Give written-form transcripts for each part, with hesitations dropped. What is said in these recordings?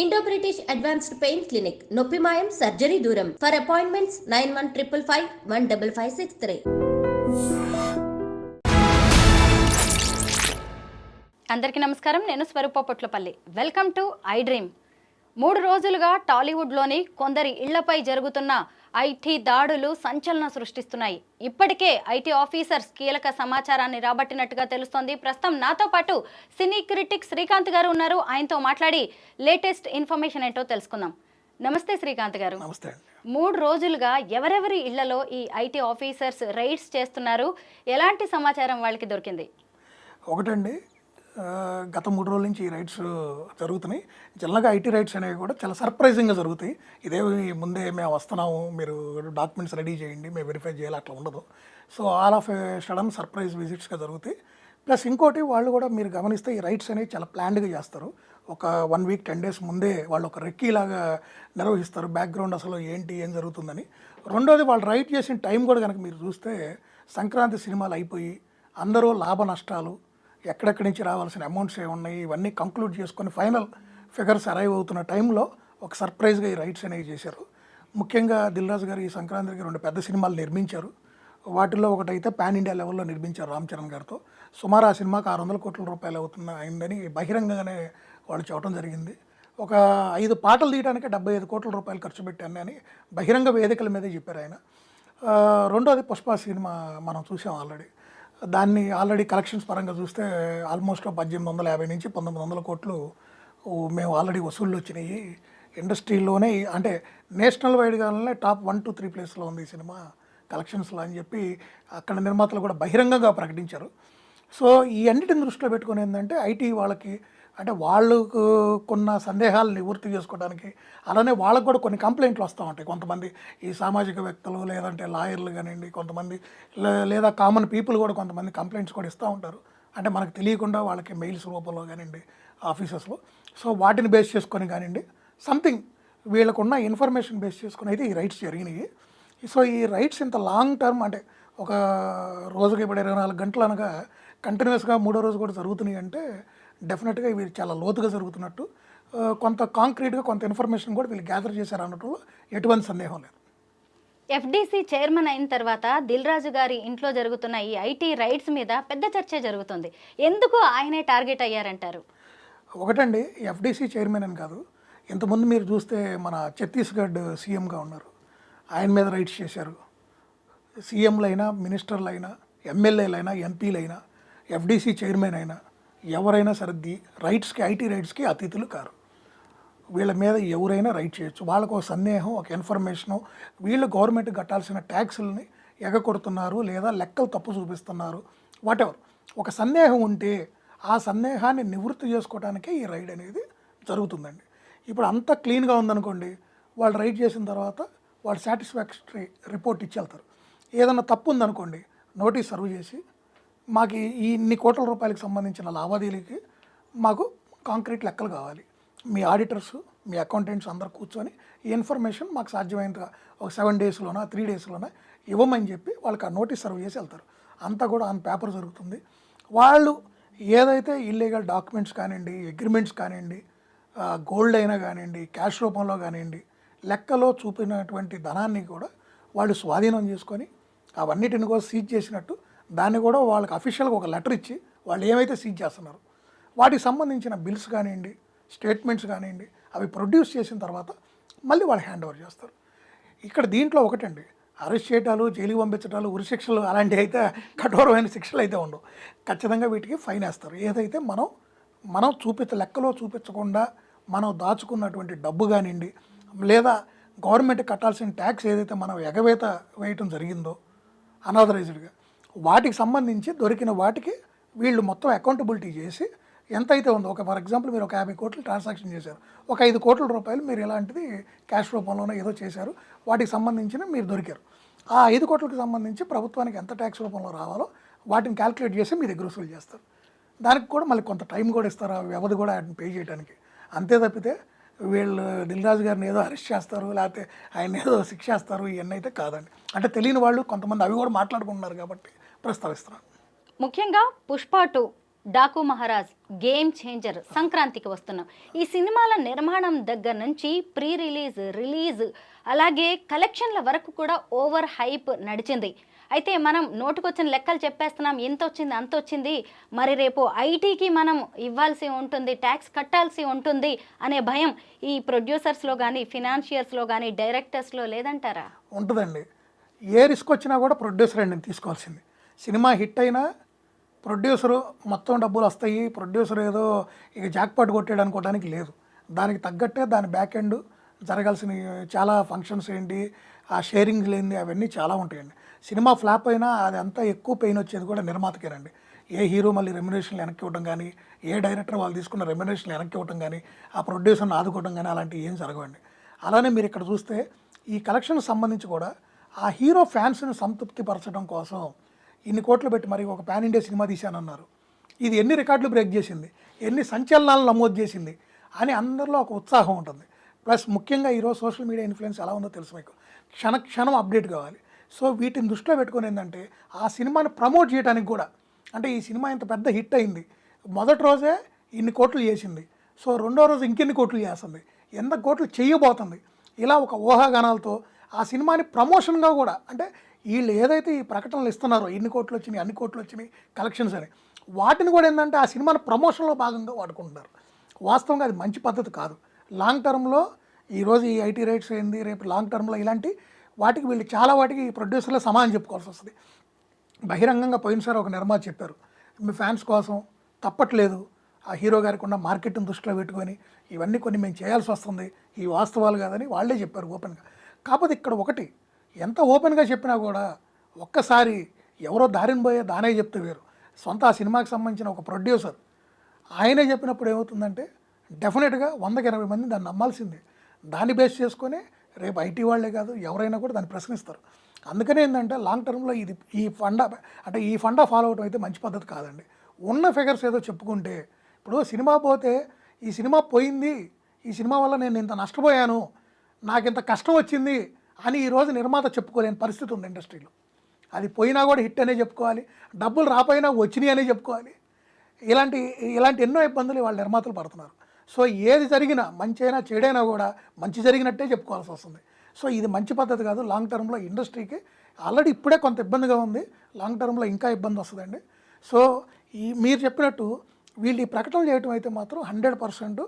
Indo British advanced pain clinic నొప్పి మాయం surgery దూరం ఫర్ అపాయింట్మెంట్స్ 9155515563. అందరికీ నమస్కారం. నేను Swaroopa Potlapalli. Welcome to I dream. 3 రోజులుగా టాలీవుడ్లోని కొందరి ఇళ్లపై జరుగుతున్న ఐటీ దాడులు సంచలనం సృష్టిస్తున్నాయి. ఇప్పటికే ఐటీ ఆఫీసర్స్ కీలక సమాచారాన్ని రాబట్టినట్టుగా తెలుస్తోంది. ప్రస్తుతం నాతో పాటు సినీ క్రిటిక్ శ్రీకాంత్ గారు ఉన్నారు. ఆయనతో మాట్లాడి లేటెస్ట్ ఇన్ఫర్మేషన్ ఏంటో తెలుసుకుందాం. నమస్తే శ్రీకాంత్ గారు. నమస్తే. 3 రోజులుగా ఎవరెవరి ఇళ్లలో ఈ ఐటీ ఆఫీసర్స్ రైడ్స్ చేస్తున్నారు, ఎలాంటి సమాచారం వాళ్ళకి దొరికింది? ఒకటండి, గత 3 రోజుల నుంచి ఈ రైడ్స్ జరుగుతున్నాయి. జనరల్గా ఐటీ రైడ్స్ అనేవి కూడా చాలా సర్ప్రైజింగ్గా జరుగుతాయి. ఇదే ముందే మేము వస్తున్నాము, మీరు డాక్యుమెంట్స్ రెడీ చేయండి, మేము వెరిఫై చేయాలి, అట్లా ఉండదు. So all of a sudden surprise విజిట్స్గా జరుగుతాయి. ప్లస్ ఇంకోటి, వాళ్ళు కూడా మీరు గమనిస్తే ఈ రైడ్స్ అనేవి చాలా ప్లాన్డ్గా చేస్తారు. ఒక 1 వీక్ 10 డేస్ ముందే వాళ్ళు ఒక రెక్కీలాగా నిర్వహిస్తారు, బ్యాక్గ్రౌండ్ అసలు ఏంటి ఏం జరుగుతుందని. రెండోది, వాళ్ళు రైడ్ చేసిన టైం కూడా కనుక మీరు చూస్తే సంక్రాంతి సినిమాలు అయిపోయి అందరూ లాభ నష్టాలు, ఎక్కడెక్కడి నుంచి రావాల్సిన అమౌంట్స్ ఏమున్నాయి, ఇవన్నీ కంక్లూడ్ చేసుకొని ఫైనల్ ఫిగర్స్ అరైవ్ అవుతున్న టైంలో ఒక సర్ప్రైజ్గా ఈ రైడ్స్ అనేవి చేశారు. ముఖ్యంగా దిల్ రాజు గారు ఈ సంక్రాంతికి 2 పెద్ద సినిమాలు నిర్మించారు. వాటిల్లో ఒకటైతే పాన్ ఇండియా లెవెల్లో నిర్మించారు రామ్ చరణ్ గారితో. సుమారు ఆ సినిమాకి 600 కోట్ల రూపాయలు అయిందని బహిరంగంగానే వాళ్ళు చెప్పడం జరిగింది. ఒక 5 పాటలు తీయడానికి 75 కోట్ల రూపాయలు ఖర్చు పెట్టాను అని బహిరంగ వేదికల మీదే చెప్పారు ఆయన. రెండోది, పుష్ప సినిమా మనం చూసాం ఆల్రెడీ. దాన్ని ఆల్రెడీ కలెక్షన్స్ పరంగా చూస్తే ఆల్మోస్ట్ 1850 నుంచి 1900 కోట్లు మేము ఆల్రెడీ వసూళ్ళు వచ్చినాయి. ఇండస్ట్రీలోనే అంటే నేషనల్ వైడ్గానే టాప్ 1 to 3 ప్లేస్లో ఉంది ఈ సినిమా కలెక్షన్స్లో అని చెప్పి అక్కడ నిర్మాతలు కూడా బహిరంగంగా ప్రకటించారు. సో ఈ అన్నిటిని దృష్టిలో పెట్టుకుని ఏంటంటే ఐటీ వాళ్ళకి అంటే వాళ్ళకు కొన్న సందేహాలు నివృత్తి చేసుకోవడానికి, అలానే వాళ్ళకు కూడా కొన్ని కంప్లైంట్లు వస్తూ ఉంటాయి. కొంతమంది ఈ సామాజిక వ్యక్తులు, లేదంటే లాయర్లు కానివ్వండి, కొంతమంది లేదా కామన్ పీపుల్ కూడా కొంతమంది కంప్లైంట్స్ కూడా ఇస్తూ ఉంటారు. అంటే మనకు తెలియకుండా వాళ్ళకి మెయిల్స్ రూపంలో కానివ్వండి ఆఫీసెస్లో. సో వాటిని బేస్ చేసుకొని కానివ్వండి, సంథింగ్ వీళ్ళకున్న ఇన్ఫర్మేషన్ బేస్ చేసుకొని అయితే ఈ రైట్స్ జరిగినాయి. సో ఈ రైట్స్ ఇంత లాంగ్ టర్మ్ అంటే ఒక రోజుకి ఇప్పుడు 24 గంటలు అనగా కంటిన్యూస్గా 3వ రోజు కూడా జరుగుతున్నాయి అంటే డెఫినెట్గా ఇవి చాలా లోతుగా జరుగుతున్నట్టు, కొంత కాంక్రీట్గా కొంత ఇన్ఫర్మేషన్ కూడా వీళ్ళు గ్యాదర్ చేశారు అన్నట్టు ఎటువంటి సందేహం లేదు. ఎఫ్డీసీ చైర్మన్ అయిన తర్వాత దిల్ రాజు గారి ఇంట్లో జరుగుతున్న ఈ ఐటీ రైడ్స్ మీద పెద్ద చర్చ జరుగుతుంది. ఎందుకు ఆయనే టార్గెట్ అయ్యారంటారు? ఒకటండి, ఎఫ్డీసీ చైర్మన్ అని కాదు, ఇంతకుముందు మీరు చూస్తే మన ఛత్తీస్గఢ్ సీఎంగా ఉన్నారు, ఆయన మీద రైడ్స్ చేశారు. సీఎంలైనా, మినిస్టర్లైనా, ఎమ్మెల్యేలైనా, ఎంపీలైనా, ఎఫ్డీసీ చైర్మన్ అయినా ఎవరైనా సరే రైట్స్కి ఐటీ రైట్స్కి అతిథులు కారు. వీళ్ళ మీద ఎవరైనా రైట్ చేయొచ్చు. వాళ్ళకు ఒక సందేహం, ఒక ఇన్ఫర్మేషను, వీళ్ళు గవర్నమెంట్ కట్టాల్సిన ట్యాక్సులని ఎగకొడుతున్నారు లేదా లెక్కలు తప్పు చూపిస్తున్నారు, వాటెవర్ ఒక సందేహం ఉంటే ఆ సందేహాన్ని నివృత్తి చేసుకోవడానికే ఈ రైడ్ అనేది జరుగుతుందండి. ఇప్పుడు అంతా క్లీన్గా ఉందనుకోండి, వాళ్ళు రైడ్ చేసిన తర్వాత వాళ్ళు సాటిస్ఫాక్టరీ రిపోర్ట్ ఇచ్చి వెళ్తారు. ఏదన్నా తప్పు ఉందనుకోండి, నోటీస్ సర్వ్ చేసి మాకు ఈ ఇన్ని కోట్ల రూపాయలకు సంబంధించిన లావాదేవీలకి మాకు కాంక్రీట్ లెక్కలు కావాలి, మీ ఆడిటర్స్, మీ అకౌంటెంట్స్ అందరు కూర్చొని ఈ ఇన్ఫర్మేషన్ మాకు సాధ్యమైనంతగా ఒక 7 డేస్లోనా 3 డేస్లోనా ఇవ్వమని చెప్పి వాళ్ళకి ఆ నోటీస్ సర్వ్ చేసి వెళ్తారు. అంతా కూడా ఆన్ పేపర్ జరుగుతుంది. వాళ్ళు ఏదైతే ఇల్లీగల్ డాక్యుమెంట్స్ కానివ్వండి, అగ్రిమెంట్స్ కానివ్వండి, గోల్డ్ అయినా కానివ్వండి, క్యాష్ రూపంలో కానివ్వండి, లెక్కలో చూపినటువంటి ధనాన్ని కూడా వాళ్ళు స్వాధీనం చేసుకొని అవన్నిటిని కూడా సీజ్ చేసినట్టు దాన్ని కూడా వాళ్ళకి అఫీషియల్గా ఒక లెటర్ ఇచ్చి వాళ్ళు ఏమైతే సీజ్ చేస్తున్నారు వాటికి సంబంధించిన బిల్స్ కానివ్వండి, స్టేట్మెంట్స్ కానివ్వండి, అవి ప్రొడ్యూస్ చేసిన తర్వాత మళ్ళీ వాళ్ళు హ్యాండ్ ఓవర్ చేస్తారు. ఇక్కడ దీంట్లో ఒకటండి, అరెస్ట్ చేయటాలు, జైలుకి పంపించడాలు, ఉరిశిక్షలు అలాంటివి అయితే కఠోరమైన శిక్షలు అయితే ఉండవు. ఖచ్చితంగా వీటికి ఫైన్ వేస్తారు. ఏదైతే మనం లెక్కలో చూపించకుండా మనం దాచుకున్నటువంటి డబ్బు కానివ్వండి, లేదా గవర్నమెంట్ కట్టాల్సిన ట్యాక్స్ ఏదైతే మనం ఎగవేత వేయటం జరిగిందో అనాథరైజ్డ్గా, వాటికి సంబంధించి దొరికిన వాటికి వీళ్ళు మొత్తం అకౌంటబిలిటీ చేసి ఎంత అయితే ఉందో, ఒక ఫర్ ఎగ్జాంపుల్ మీరు ఒక 50 కోట్లు ట్రాన్సాక్షన్ చేశారు, ఒక 5 కోట్ల రూపాయలు మీరు ఇలాంటిది క్యాష్ రూపంలోనే ఏదో చేశారు, వాటికి సంబంధించిన మీరు దొరికారు. ఆ 5 కోట్లకు సంబంధించి ప్రభుత్వానికి ఎంత ట్యాక్స్ రూపంలో రావాలో వాటిని క్యాల్కులేట్ చేసి మీ దగ్గర వసూలు చేస్తారు. దానికి కూడా మళ్ళీ కొంత టైం కూడా ఇస్తారు, ఆ వ్యవధి కూడా ఆయన పే చేయడానికి. అంతే తప్పితే వీళ్ళు దిల్ రాజు గారిని ఏదో అరెస్ట్ చేస్తారు, లేకపోతే ఆయన ఏదో శిక్షేస్తారు, ఇవన్నీ అయితే కాదండి. అంటే తెలియని వాళ్ళు కొంతమంది అవి కూడా మాట్లాడుకుంటున్నారు కాబట్టి ప్రస్తావిస్తున్నాను. ముఖ్యంగా పుష్ప 2 డాకు మహారాజ్, గేమ్ చేంజర్ సంక్రాంతికి వస్తున్నాం. ఈ సినిమాల నిర్మాణం దగ్గర నుంచి ప్రీ రిలీజ్, రిలీజ్ అలాగే కలెక్షన్ల వరకు కూడా ఓవర్ హైప్ నడిచింది. అయితే మనం నోటుకొచ్చిన లెక్కలు చెప్పేస్తున్నాం, ఎంత వచ్చింది అంత వచ్చింది, మరి రేపు ఐటీకి మనం ఇవ్వాల్సి ఉంటుంది, ట్యాక్స్ కట్టాల్సి ఉంటుంది అనే భయం ఈ ప్రొడ్యూసర్స్లో కానీ, ఫినాన్షియర్స్లో కానీ, డైరెక్టర్స్లో లేదంటారా? ఉంటుందండి. ఏ రిస్క్ వచ్చినా కూడా ప్రొడ్యూసర్ అండి తీసుకోవాల్సింది. సినిమా హిట్ అయినా ప్రొడ్యూసరు మొత్తం డబ్బులు వస్తాయి, ప్రొడ్యూసర్ ఏదో ఇక జాక్పాట్ కొట్టాడు అనుకోవడానికి లేదు. దానికి తగ్గట్టే దాని బ్యాక్ ఎండ్ జరగాల్సిన చాలా ఫంక్షన్స్ ఏంటి, ఆ షేరింగ్ లేనిది అవన్నీ చాలా ఉంటాయండి. సినిమా ఫ్లాప్ అయినా అది అంతా ఎక్కువ పెయిన్ వచ్చేది కూడా నిర్మాతకేనండి. ఏ హీరో మళ్ళీ రెమ్యునరేషన్లు వెనక్కి ఇవ్వడం కానీ, ఏ డైరెక్టర్ వాళ్ళు తీసుకున్న రెమ్యునరేషన్లు వెనక్కి ఇవ్వడం కానీ, ఆ ప్రొడ్యూసర్ని ఆదుకోవడం కానీ అలాంటివి ఏం జరగవండి. అలానే మీరు ఇక్కడ చూస్తే ఈ కలెక్షన్ సంబంధించి కూడా ఆ హీరో ఫ్యాన్స్ని సంతృప్తిపరచడం కోసం ఇన్ని కోట్లు పెట్టి మరి ఒక పాన్ ఇండియా సినిమా తీశానన్నారు. ఇది ఎన్ని రికార్డులు బ్రేక్ చేసింది, ఎన్ని సంచలనాలు నమోదు చేసింది అని అందరిలో ఒక ఉత్సాహం ఉంటుంది. ప్లస్ ముఖ్యంగా ఈరోజు సోషల్ మీడియా ఇన్ఫ్లుయెన్స్ ఎలా ఉందో తెలుసు మీకు. క్షణం అప్డేట్ కావాలి. సో వీటిని దృష్టిలో పెట్టుకుని ఏంటంటే ఆ సినిమాని ప్రమోట్ చేయడానికి కూడా, అంటే ఈ సినిమా ఇంత పెద్ద హిట్ అయింది, మొదటి రోజే ఇన్ని కోట్లు చేసింది, సో రెండో రోజు ఇంకెన్ని కోట్లు చేస్తుంది, ఎంత కోట్లు చేయబోతుంది, ఇలా ఒక ఊహాగానాలతో ఆ సినిమాని ప్రమోషన్గా కూడా, అంటే వీళ్ళు ఏదైతే ఈ ప్రకటనలు ఇస్తున్నారో ఇన్ని కోట్లు వచ్చినాయి, అన్ని కోట్లు వచ్చినాయి కలెక్షన్స్ అని, వాటిని కూడా ఏంటంటే ఆ సినిమాని ప్రమోషన్లో భాగంగా వాడుకుంటున్నారు. వాస్తవంగా అది మంచి పద్ధతి కాదు. లాంగ్ టర్మ్లో ఈరోజు ఈ ఐటీ రైట్స్ ఏంది, రేపు లాంగ్ టర్మ్లో ఇలాంటి వాటికి వీళ్ళు చాలా వాటికి ఈ ప్రొడ్యూసర్లో సమానం చెప్పుకోవాల్సి వస్తుంది. బహిరంగంగా పోయినసారి ఒక నిర్మాత చెప్పారు, మీ ఫ్యాన్స్ కోసం తప్పట్లేదు, ఆ హీరో గారికి ఉన్న మార్కెట్ని దృష్టిలో పెట్టుకొని ఇవన్నీ కొన్ని మేము చేయాల్సి వస్తుంది, ఈ వాస్తవాలు కాదని వాళ్ళే చెప్పారు ఓపెన్గా. కాకపోతే ఇక్కడ ఒకటి, ఎంత ఓపెన్గా చెప్పినా కూడా ఒక్కసారి ఎవరో దారిని పోయే దానే చెప్తే వేరు. సొంత ఆ సినిమాకి సంబంధించిన ఒక ప్రొడ్యూసర్ ఆయనే చెప్పినప్పుడు ఏమవుతుందంటే డెఫినెట్గా 100-80 మంది దాన్ని నమ్మాల్సిందే. దాన్ని బేస్ చేసుకొని రేపు ఐటీ వాళ్ళే కాదు ఎవరైనా కూడా దాన్ని ప్రశ్నిస్తారు. అందుకనే ఏంటంటే లాంగ్ టర్మ్లో ఇది ఈ ఫండా ఫాలో అవడం అయితే మంచి పద్ధతి కాదండి. ఉన్న ఫిగర్స్ ఏదో చెప్పుకుంటే, ఇప్పుడు సినిమా పోతే ఈ సినిమా పోయింది, ఈ సినిమా వల్ల నేను ఇంత నష్టపోయాను, నాకు ఇంత కష్టం వచ్చింది అని ఈరోజు నిర్మాత చెప్పుకోలేని పరిస్థితి ఉంది ఇండస్ట్రీలో. అది పోయినా కూడా హిట్ అనే చెప్పుకోవాలి, డబ్బులు రాపోయినా వచ్చినాయి అనే చెప్పుకోవాలి. ఇలాంటి ఎన్నో ఇబ్బందులు వాళ్ళ నిర్మాతలు పడుతున్నారు. సో ఏది జరిగినా మంచి అయినా చెడైనా కూడా మంచి జరిగినట్టే చెప్పుకోవాల్సి వస్తుంది. సో ఇది మంచి పద్ధతి కాదు. లాంగ్ టర్మ్లో ఇండస్ట్రీకి ఆల్రెడీ ఇప్పుడే కొంత ఇబ్బందిగా ఉంది, లాంగ్ టర్మ్లో ఇంకా ఇబ్బంది వస్తుందండి. సో మీరు చెప్పినట్టు వీళ్ళు ఈ ప్రకటన చేయటం అయితే మాత్రం 100%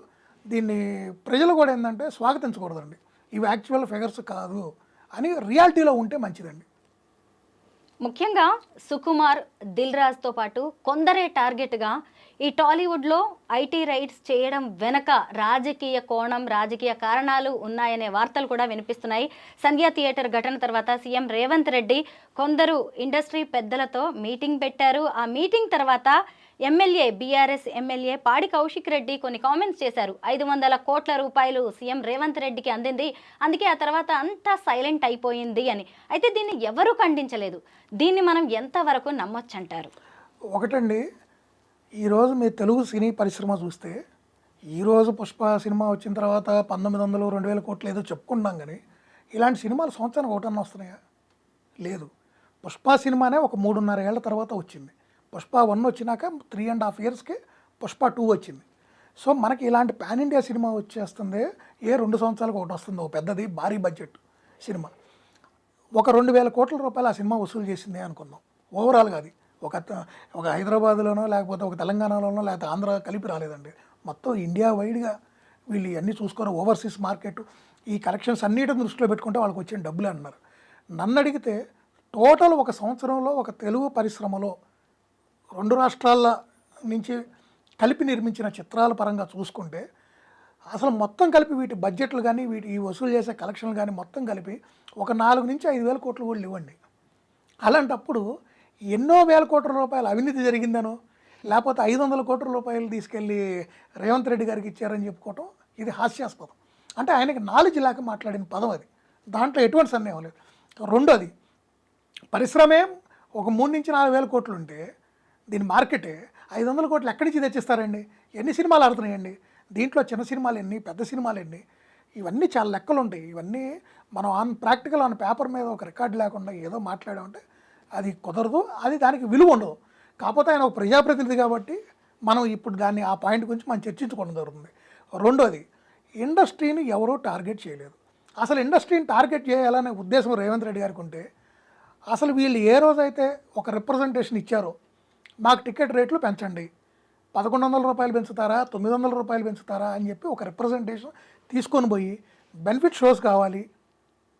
దీన్ని ప్రజలు కూడా ఏంటంటే స్వాగతించకూడదండి. ఇవి యాక్చువల్ ఫిగర్స్ కాదు అని రియాలిటీలో ఉంటే మంచిదండి. ముఖ్యంగా సుకుమార్, దిల్ రాజ్తో పాటు కొందరే టార్గెట్గా ఈ టాలీవుడ్లో ఐటీ రైట్స్ చేయడం వెనక రాజకీయ కోణం, రాజకీయ కారణాలు ఉన్నాయనే వార్తలు కూడా వినిపిస్తున్నాయి. సంధ్యా థియేటర్ ఘటన తర్వాత సీఎం రేవంత్ రెడ్డి కొందరు ఇండస్ట్రీ పెద్దలతో మీటింగ్ పెట్టారు. ఆ మీటింగ్ తర్వాత బీఆర్ఎస్ ఎమ్మెల్యే పాడి కౌశిక్ రెడ్డి కొన్ని కామెంట్స్ చేశారు. 500 కోట్ల రూపాయలు సీఎం రేవంత్ రెడ్డికి అందింది, అందుకే ఆ తర్వాత అంతా సైలెంట్ అయిపోయింది అని. అయితే దీన్ని ఎవరూ ఖండించలేదు. దీన్ని మనం ఎంతవరకు నమ్మొచ్చు అంటారు? ఒకటండి, ఈరోజు మీ తెలుగు సినీ పరిశ్రమ చూస్తే ఈరోజు పుష్ప సినిమా వచ్చిన తర్వాత 1900-2000 కోట్లు ఏదో చెప్పుకుంటున్నాం, కానీ ఇలాంటి సినిమాలు సంవత్సరానికి ఒకటన్నా వస్తున్నాయా? లేదు. పుష్ప సినిమానే ఒక 3.5 ఏళ్ల తర్వాత వచ్చింది. పుష్ప 1 వచ్చినాక 3.5 yearsకి పుష్ప 2 వచ్చింది. సో మనకి ఇలాంటి పాన్ ఇండియా సినిమా వచ్చేస్తుంది, ఏ 2 సంవత్సరాలకు ఒకటి వస్తుంది, ఒక పెద్దది భారీ బడ్జెట్ సినిమా. ఒక 2000 కోట్ల రూపాయలు ఆ సినిమా వసూలు చేసింది అనుకుందాం. ఓవరాల్గా అది ఒక హైదరాబాద్లోనో లేకపోతే ఒక తెలంగాణలోనో లేకపోతే ఆంధ్ర కలిపి రాలేదండి, మొత్తం ఇండియా వైడ్గా వీళ్ళు ఇవన్నీ చూసుకొని ఓవర్సీస్ మార్కెట్ ఈ కలెక్షన్స్ అన్నిటిని దృష్టిలో పెట్టుకుంటే వాళ్ళకి వచ్చిన డబ్బులే అన్నారు. నన్ను అడిగితే టోటల్ ఒక సంవత్సరంలో ఒక తెలుగు పరిశ్రమలో 2 రాష్ట్రాల నుంచి కలిపి నిర్మించిన చిత్రాల పరంగా చూసుకుంటే అసలు మొత్తం కలిపి వీటి బడ్జెట్లు కానీ ఈ వసూలు చేసే కలెక్షన్లు కానీ మొత్తం కలిపి ఒక 4-5 వేల కోట్లు కూడా ఇవ్వండి. అలాంటప్పుడు ఎన్నో వేల కోట్ల రూపాయలు అవినీతి జరిగిందనో లేకపోతే 500 కోట్ల రూపాయలు తీసుకెళ్ళి రేవంత్ రెడ్డి గారికి ఇచ్చారని చెప్పుకోవటం ఇది హాస్యాస్పదం. అంటే ఆయనకి నాలెడ్జ్ లేక మాట్లాడిన పదం అది, దాంట్లో ఎటువంటి సందేహం లేదు. రెండోది, పరిశ్రమే ఒక 3-4 వేల కోట్లు ఉంటే దీని మార్కెటే 500 కోట్లు ఎక్కడి నుంచి తెచ్చిస్తారండి? ఎన్ని సినిమాలు ఆడుతున్నాయండి దీంట్లో? చిన్న సినిమాలు ఎన్ని, పెద్ద సినిమాలు ఎన్ని, ఇవన్నీ చాలా లెక్కలు ఉంటాయి. ఇవన్నీ మనం ప్రాక్టికల్ పేపర్ మీద ఒక రికార్డు లేకుండా ఏదో మాట్లాడామంటే అది కుదరదు, అది దానికి విలువ ఉండదు. కాకపోతే ఆయన ఒక ప్రజాప్రతినిధి కాబట్టి మనం ఇప్పుడు దాన్ని ఆ పాయింట్ గురించి మనం చర్చించుకోవడం జరుగుతుంది. రెండోది, ఇండస్ట్రీని ఎవరూ టార్గెట్ చేయలేదు. అసలు ఇండస్ట్రీని టార్గెట్ చేయాలనే ఉద్దేశం రేవంత్ రెడ్డి గారికి ఉంటే అసలు వీళ్ళు ఏ రోజైతే ఒక రిప్రజెంటేషన్ ఇచ్చారో మాకు టికెట్ రేట్లు పెంచండి, 1100 రూపాయలు పెంచుతారా 900 రూపాయలు పెంచుతారా అని చెప్పి ఒక రిప్రజెంటేషన్ తీసుకొని పోయి బెనిఫిట్ షోస్ కావాలి,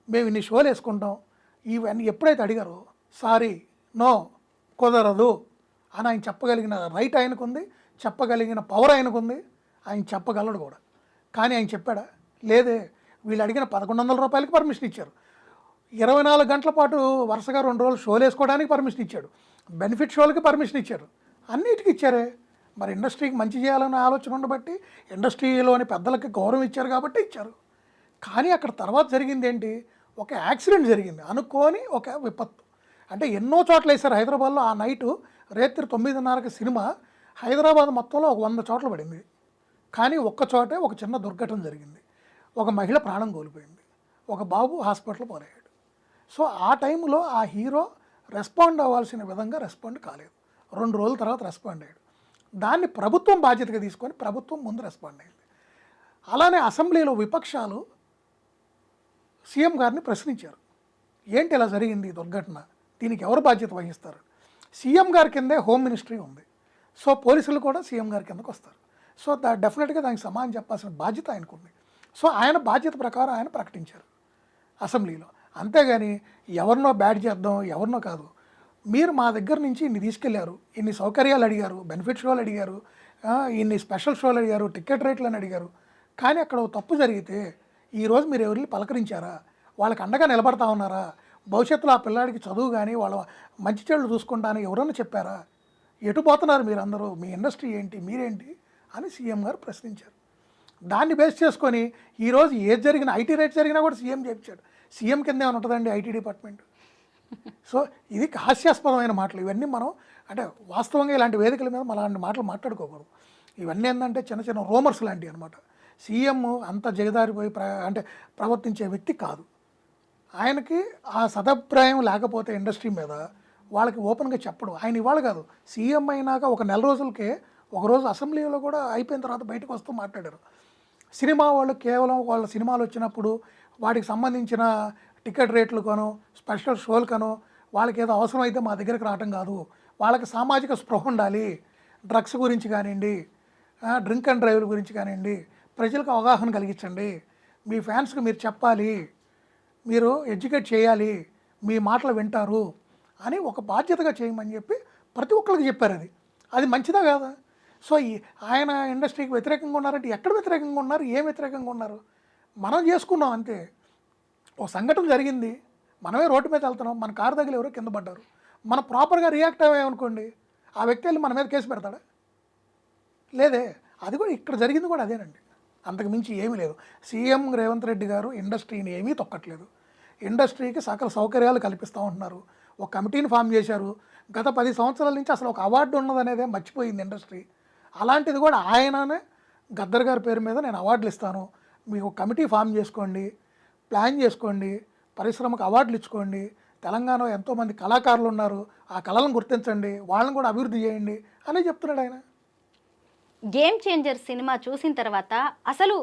మేము ఇన్ని షోలు వేసుకుంటాం, ఇవన్నీ ఎప్పుడైతే అడిగారో సారీ నో కుదరదు అని ఆయన చెప్పగలిగిన రైట్ ఆయనకుంది, చెప్పగలిగిన పవర్ ఆయనకుంది, ఆయన చెప్పగలడు కూడా. కానీ ఆయన చెప్పాడా? లేదే. వీళ్ళు అడిగిన 1100 రూపాయలకి పర్మిషన్ ఇచ్చారు, 24 గంటల పాటు వరుసగా 2 రోజులు షోలు వేసుకోవడానికి పర్మిషన్ ఇచ్చాడు, బెనిఫిట్ షోలకి పర్మిషన్ ఇచ్చారు, అన్నిటికీ ఇచ్చారే. మరి ఇండస్ట్రీకి మంచి చేయాలన్న ఆలోచన ఉండబట్టి ఇండస్ట్రీలోని పెద్దలకి గౌరవం ఇచ్చారు కాబట్టి ఇచ్చారు. కానీ అక్కడ తర్వాత జరిగింది ఏంటి? ఒక యాక్సిడెంట్ జరిగింది, అనుకోని ఒక విపత్తు. అంటే ఎన్నో చోట్ల వేశారు హైదరాబాద్లో. ఆ నైటు రాత్రి 9:30కి సినిమా హైదరాబాద్ మొత్తంలో ఒక 100 చోట్ల పడింది. కానీ ఒక్క చోటే ఒక చిన్న దుర్ఘటన జరిగింది, ఒక మహిళ ప్రాణం కోల్పోయింది, ఒక బాబు హాస్పిటల్ పోరయ్యాడు. సో ఆ టైంలో ఆ హీరో రెస్పాండ్ అవ్వాల్సిన విధంగా రెస్పాండ్ కాలేదు. 2 రోజుల తర్వాత రెస్పాండ్ అయ్యాడు. దాన్ని ప్రభుత్వం బాధ్యతగా తీసుకొని ప్రభుత్వం ముందు రెస్పాండ్ అయింది. అలానే అసెంబ్లీలో విపక్షాలు సీఎం గారిని ప్రశ్నించారు, ఏంటి ఇలా జరిగింది ఈ దుర్ఘటన, దీనికి ఎవరు బాధ్యత వహిస్తారు? సీఎం గారి కిందే హోమ్ మినిస్ట్రీ ఉంది, సో పోలీసులు కూడా సీఎం గారి కిందకు వస్తారు. సో డెఫినెట్గా దానికి సమాధానం చెప్పాల్సిన బాధ్యత ఆయనకుంది. సో ఆయన బాధ్యత ప్రకారం ఆయన ప్రకటించారు అసెంబ్లీలో. అంతేగాని ఎవరినో బ్యాడ్ చేద్దాం, ఎవరినో కాదు. మీరు మా దగ్గర నుంచి ఇన్ని తీసుకెళ్లారు, ఇన్ని సౌకర్యాలు అడిగారు, బెనిఫిట్ షోలు అడిగారు, ఇన్ని స్పెషల్ షోలు అడిగారు, టికెట్ రేట్లు అని అడిగారు. కానీ అక్కడ తప్పు జరిగితే ఈరోజు మీరు ఎవరిని పలకరించారా? వాళ్ళకి అండగా నిలబడతా ఉన్నారా? భవిష్యత్తులో ఆ పిల్లాడికి చదువు కానీ వాళ్ళ మంచి చెడులు చూసుకుంటానని ఎవరన్నా చెప్పారా? ఎటు పోతున్నారు మీరందరూ, మీ ఇండస్ట్రీ ఏంటి, మీరేంటి అని సీఎం గారు ప్రశ్నించారు. దాన్ని బేస్ చేసుకొని ఈరోజు ఏది జరిగినా, ఐటీ రేట్ జరిగినా కూడా సీఎం చెప్పించాడు. సీఎం కింద ఏమైనా ఉంటుందండి ఐటీ డిపార్ట్మెంట్? సో ఇది హాస్యాస్పదమైన మాటలు ఇవన్నీ. మనం అంటే వాస్తవంగా ఇలాంటి వేదికల మీద మనం అలాంటి మాటలు మాట్లాడుకోకూడదు. ఇవన్నీ ఏంటంటే చిన్న చిన్న రూమర్స్ లాంటివి అనమాట. సీఎం అంత జగదారిపోయి అంటే ప్రవర్తించే వ్యక్తి కాదు. ఆయనకి ఆ సదభిప్రాయం లేకపోతే ఇండస్ట్రీ మీద వాళ్ళకి ఓపెన్గా చెప్పడం. ఆయన ఇవాళ కాదు, సీఎం అయినాక ఒక నెల రోజులకే ఒకరోజు అసెంబ్లీలో కూడా అయిపోయిన తర్వాత బయటకు వస్తూ మాట్లాడారు. సినిమా వాళ్ళు కేవలం వాళ్ళ సినిమాలు వచ్చినప్పుడు వాటికి సంబంధించిన టికెట్ రేట్లు కనో స్పెషల్ షోలు కనో వాళ్ళకి ఏదో అవసరం అయితే మా దగ్గరికి రావటం కాదు, వాళ్ళకి సామాజిక స్పృహ ఉండాలి. డ్రగ్స్ గురించి కానివ్వండి, డ్రింక్ అండ్ డ్రైవ్ గురించి కానివ్వండి, ప్రజలకు అవగాహన కలిగించండి, మీ ఫ్యాన్స్కి మీరు చెప్పాలి, మీరు ఎడ్యుకేట్ చేయాలి, మీ మాటలు వింటారు అని ఒక బాధ్యతగా చేయమని చెప్పి ప్రతి ఒక్కరికి చెప్పారు. అది మంచిదా కాదా? సో ఆయన ఇండస్ట్రీకి వ్యతిరేకంగా ఉన్నారంటే ఎక్కడ వ్యతిరేకంగా ఉన్నారు, ఏం వ్యతిరేకంగా ఉన్నారు? మనం చేసుకున్నాం అంతే. ఒక సంఘటన జరిగింది, మనమే రోడ్డు మీద వెళ్తున్నాం, మన కారు దగ్గర ఎవరో కింద పడ్డారు, మనం ప్రాపర్గా రియాక్ట్ అయ్యామనుకోండి, ఆ వ్యక్తి వెళ్ళి మన మీద కేసు పెడతాడా? లేదే. అది కూడా ఇక్కడ జరిగింది కూడా అదేనండి, అంతకు మించి ఏమీ లేదు. సీఎం రేవంత్ రెడ్డి గారు ఇండస్ట్రీని ఏమీ తొక్కట్లేదు, ఇండస్ట్రీకి సకల సౌకర్యాలు కల్పిస్తూ ఉంటున్నారు. ఒక కమిటీని ఫామ్ చేశారు. గత 10 సంవత్సరాల నుంచి అసలు ఒక అవార్డు ఉన్నదనేదే మర్చిపోయింది ఇండస్ట్రీ. అలాంటిది కూడా ఆయననే గద్దర్ గారి పేరు మీద నేను అవార్డులు ఇస్తాను, మీకు ఒక కమిటీ ఫామ్ చేసుకోండి, ప్లాన్ చేసుకోండి, పరిశ్రమకు అవార్డులు ఇచ్చుకోండి, తెలంగాణలో ఎంతోమంది కళాకారులు ఉన్నారు, ఆ కళలను గుర్తించండి, వాళ్ళని కూడా అభివృద్ధి చేయండి అని చెప్తున్నాడు ఆయన. గేమ్ చేంజర్ సినిమా చూసిన తర్వాత అసలు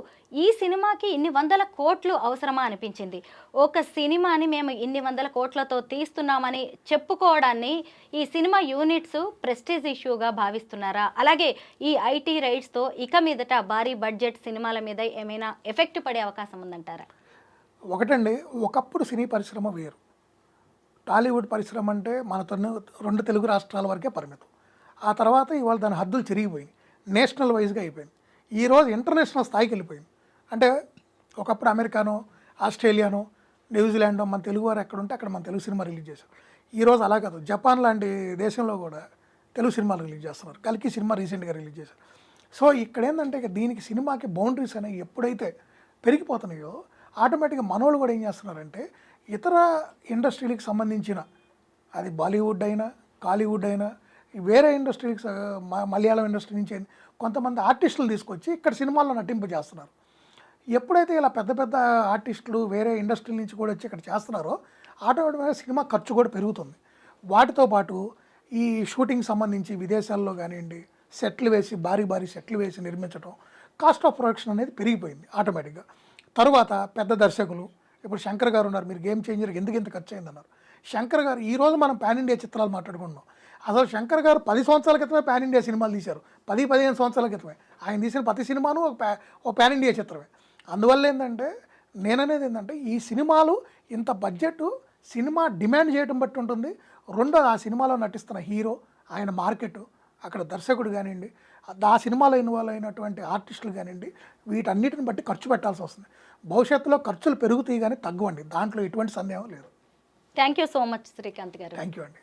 ఈ సినిమాకి ఇన్ని వందల కోట్లు అవసరమా అనిపించింది. ఒక సినిమాని మేము ఇన్ని వందల కోట్లతో తీస్తున్నామని చెప్పుకోవడాన్ని ఈ సినిమా యూనిట్స్ ప్రెస్టీజ్ ఇష్యూగా భావిస్తున్నారా? అలాగే ఈ ఐటీ రైట్స్తో ఇక మీదట భారీ బడ్జెట్ సినిమాల మీద ఏమైనా ఎఫెక్ట్ పడే అవకాశం ఉందంటారా? ఒకటండి, ఒకప్పుడు సినీ పరిశ్రమ వేరు. టాలీవుడ్ పరిశ్రమ అంటే మనతో 2 తెలుగు రాష్ట్రాల వరకే పరిమితం. ఆ తర్వాత ఇవాళ దాని హద్దులు చెరిగిపోయింది, నేషనల్ వైజ్గా అయిపోయింది. ఈరోజు ఇంటర్నేషనల్ స్థాయికి వెళ్ళిపోయింది. అంటే ఒకప్పుడు అమెరికానో, ఆస్ట్రేలియానో, న్యూజిలాండో మన తెలుగు వారు ఎక్కడ ఉంటే అక్కడ మన తెలుగు సినిమా రిలీజ్ చేశారు. ఈరోజు అలా కాదు, జపాన్ లాంటి దేశంలో కూడా తెలుగు సినిమాలు రిలీజ్ చేస్తున్నారు. కల్కి సినిమా రీసెంట్గా రిలీజ్ చేశారు. సో ఇక్కడ ఏంటంటే దీనికి సినిమాకి బౌండరీస్ అనేవి ఎప్పుడైతే పెరిగిపోతున్నాయో ఆటోమేటిక్గా మనోళ్ళు కూడా ఏం చేస్తున్నారంటే ఇతర ఇండస్ట్రీలకు సంబంధించిన, అది బాలీవుడ్ అయినా కాలీవుడ్ అయినా వేరే ఇండస్ట్రీకి, మలయాళం ఇండస్ట్రీ నుంచి కొంతమంది ఆర్టిస్టులు తీసుకొచ్చి ఇక్కడ సినిమాల్లో నటింపజేస్తున్నారు. ఎప్పుడైతే ఇలా పెద్ద పెద్ద ఆర్టిస్టులు వేరే ఇండస్ట్రీ నుంచి కూడా వచ్చి ఇక్కడ చేస్తున్నారో ఆటోమేటిక్గా సినిమా ఖర్చు కూడా పెరుగుతుంది. వాటితో పాటు ఈ షూటింగ్ సంబంధించి విదేశాల్లో కానివ్వండి, సెట్లు వేసి భారీ సెట్లు వేసి నిర్మించడం, కాస్ట్ ఆఫ్ ప్రొడక్షన్ అనేది పెరిగిపోయింది ఆటోమేటిక్గా. తరువాత పెద్ద దర్శకులు, ఇప్పుడు శంకర్ గారు ఉన్నారు, మీరు గేమ్ చేంజర్ ఎందుకు ఇంత ఖర్చు అయిందన్నారు. శంకర్ గారు ఈరోజు మనం పాన్ ఇండియా చిత్రాలు మాట్లాడుకుంటున్నాం. అసలు శంకర్ గారు 10 సంవత్సరాల క్రితమే పాన్ ఇండియా సినిమాలు తీశారు. 10-15 సంవత్సరాల క్రితమే ఆయన తీసిన ప్రతి సినిమాను ఒక పాన్ ఇండియా చిత్రమే. అందువల్ల ఏంటంటే నేననేది ఏంటంటే ఈ సినిమాలు ఇంత బడ్జెట్ సినిమా డిమాండ్ చేయడం బట్టి ఉంటుంది. రెండోది ఆ సినిమాలో నటిస్తున్న హీరో, ఆయన మార్కెట్, అక్కడ దర్శకుడు కానివ్వండి, ఆ సినిమాలో ఇన్వాల్వ్ అయినటువంటి ఆర్టిస్టులు కానివ్వండి, వీటన్నిటిని బట్టి ఖర్చు పెట్టాల్సి వస్తుంది. భవిష్యత్తులో ఖర్చులు పెరుగుతాయి కానీ తగ్గవండి, దాంట్లో ఎటువంటి సందేహం లేదు. Thank you so much Srikanth garu. Thank you అండి.